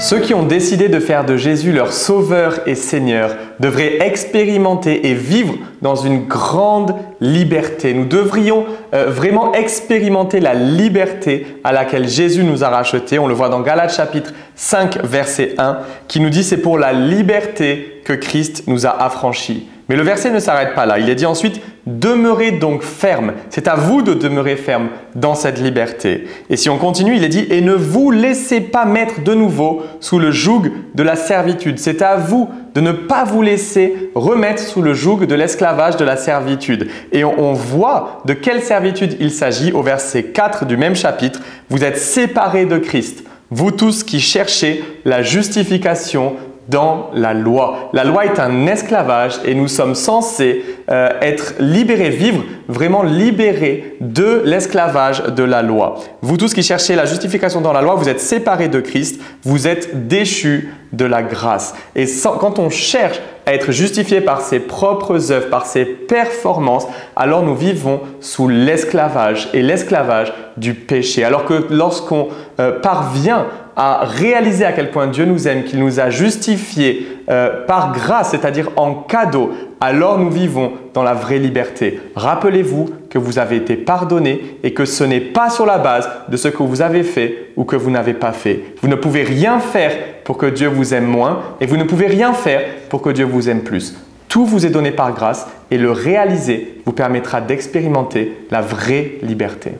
Ceux qui ont décidé de faire de Jésus leur sauveur et Seigneur devraient expérimenter et vivre dans une grande liberté. Nous devrions vraiment expérimenter la liberté à laquelle Jésus nous a rachetés. On le voit dans Galates chapitre 5 verset 1 qui nous dit « C'est pour la liberté que Christ nous a affranchis ». Mais le verset ne s'arrête pas là. Il est dit ensuite « Demeurez donc ferme ». C'est à vous de demeurer ferme dans cette liberté. Et si on continue, il est dit « Et ne vous laissez pas mettre de nouveau sous le joug de la servitude ». C'est à vous de ne pas vous laisser remettre sous le joug de l'esclavage de la servitude. Et on voit de quelle servitude il s'agit au verset 4 du même chapitre. « Vous êtes séparés de Christ, vous tous qui cherchez la justification dans la loi. » La loi est un esclavage et nous sommes censés être libérés, vivre vraiment libérés de l'esclavage de la loi. Vous tous qui cherchez la justification dans la loi, vous êtes séparés de Christ, vous êtes déchus de la grâce. Et quand on cherche à être justifié par ses propres œuvres, par ses performances, alors nous vivons sous l'esclavage et l'esclavage du péché. Alors que lorsqu'on parvient à réaliser à quel point Dieu nous aime, qu'il nous a justifiés par grâce, c'est-à-dire en cadeau, alors nous vivons dans la vraie liberté. Rappelez-vous que vous avez été pardonné et que ce n'est pas sur la base de ce que vous avez fait ou que vous n'avez pas fait. Vous ne pouvez rien faire pour que Dieu vous aime moins et vous ne pouvez rien faire pour que Dieu vous aime plus. Tout vous est donné par grâce et le réaliser vous permettra d'expérimenter la vraie liberté.